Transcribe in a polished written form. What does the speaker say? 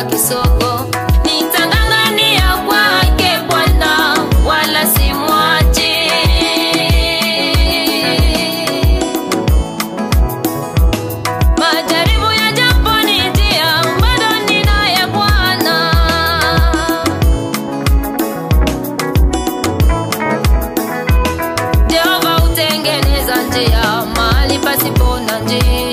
kwa kisogo, nitang'ang'ania kwake Bwana wala simwachi. Majaribu yajaponijia bado ninaye Bwana. Jehova hutengeneza njia mahali pasipo na njia.